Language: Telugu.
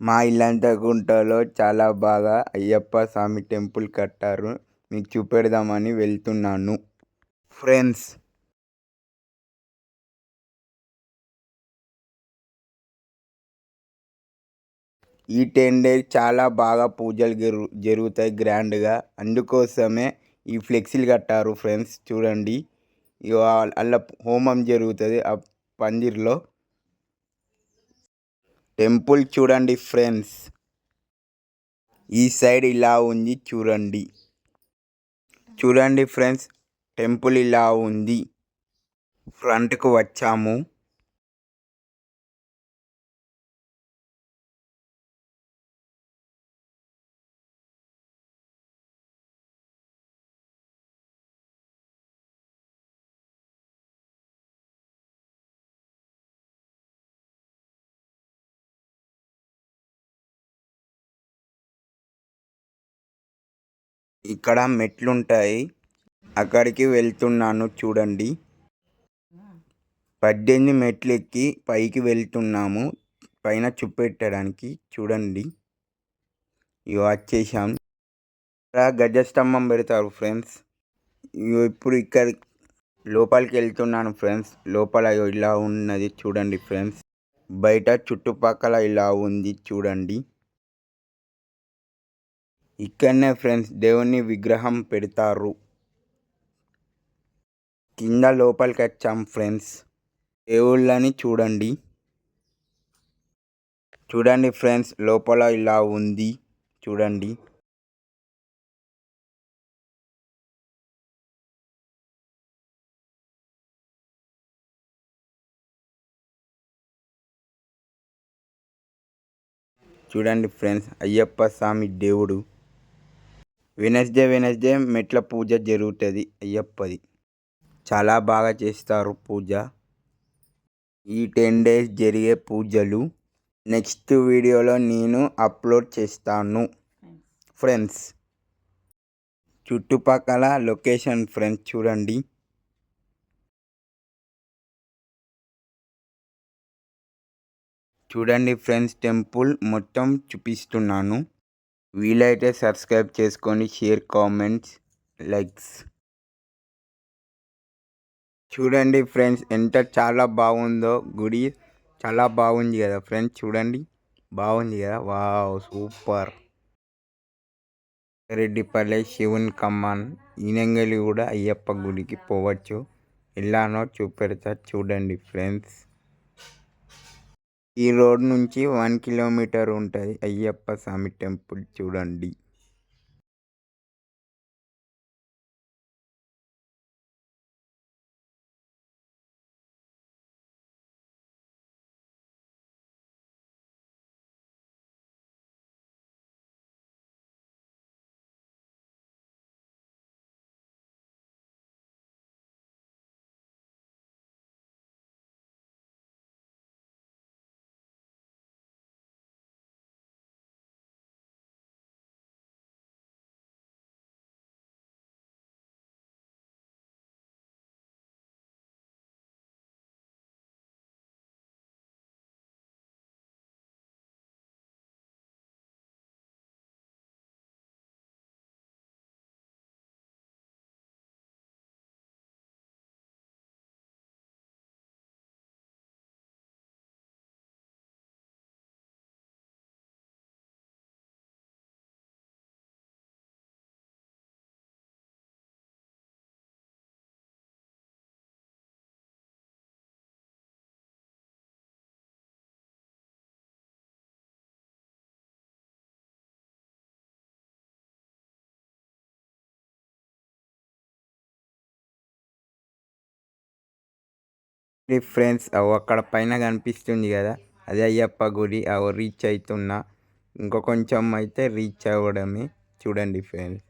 మా ఇల్లంతకుంటలో చాలా బాగా అయ్యప్ప స్వామి టెంపుల్ కట్టారు. మీకు చూపెడదామని వెళ్తున్నాను ఫ్రెండ్స్. ఈ 10 days చాలా బాగా పూజలు జరుగుతాయి గ్రాండ్గా. అందుకోసమే ఈ ఫ్లెక్సీలు కట్టారు ఫ్రెండ్స్. చూడండి, అలా హోమం జరుగుతుంది ఆ పందిర్లో. టెంపుల్ చూడండి ఫ్రెండ్స్, ఈ సైడ్ ఇలా ఉంది చూడండి. చూడండి ఫ్రెండ్స్, టెంపుల్ ఇలా ఉంది. ఫ్రంట్కు వచ్చాము. ఇక్కడ మెట్లుంటాయి, అక్కడికి వెళ్తున్నాను చూడండి. 18 మెట్లు ఎక్కి పైకి వెళ్తున్నాము, పైన చూపెట్టడానికి. చూడండి, ఇవి వచ్చేసాం. ఇక్కడ గజస్తంభం పెడతారు ఫ్రెండ్స్. ఇప్పుడు ఇక్కడ లోపలికి వెళ్తున్నాను ఫ్రెండ్స్. లోపల ఇలా ఉన్నది చూడండి ఫ్రెండ్స్. బయట చుట్టుపక్కల ఇలా ఉంది చూడండి. ఇక్కడనే ఫ్రెండ్స్ దేవుని విగ్రహం పెడతారు. కింద లోపలికి వచ్చాం ఫ్రెండ్స్. దేవుళ్ళని చూడండి. చూడండి ఫ్రెండ్స్, లోపల ఇలా ఉంది చూడండి. చూడండి ఫ్రెండ్స్, అయ్యప్ప స్వామి దేవుడు. వెనస్డే మెట్ల పూజ జరుగుతుంది అయ్యప్పది. చాలా బాగా చేస్తారు పూజ. ఈ 10 days జరిగే పూజలు నెక్స్ట్ వీడియోలో నేను అప్లోడ్ చేస్తాను ఫ్రెండ్స్. చుట్టుపక్కల లొకేషన్ ఫ్రెండ్స్ చూడండి. చూడండి ఫ్రెండ్స్, టెంపుల్ మొత్తం చూపిస్తున్నాను. వీలైతే సబ్స్క్రైబ్ చేసుకొని షేర్, కామెంట్స్, లైక్స్. చూడండి ఫ్రెండ్స్, ఎంత చాలా బాగుందో గుడి. చాలా బాగుంది కదా ఫ్రెండ్స్. చూడండి, బాగుంది కదా. Wow, super. రెడ్డిపల్లె శివుని కమ్మాన్ ఈనంగలి కూడా అయ్యప్ప గుడికి పోవచ్చు. ఎలానో చూపెడతా చూడండి ఫ్రెండ్స్. ఈ రోడ్ నుంచి 1 kilometer ఉంటుంది అయ్యప్ప స్వామి టెంపుల్. చూడండి. ఫ్రెండ్స్, అక్కడ పైన కనిపిస్తుంది కదా, అదే అయ్యప్ప గుడి. రీచ్ అవుతున్నా, ఇంకో కొంచెం అయితే రీచ్ అవ్వడమే. చూడండి ఫ్రెండ్స్.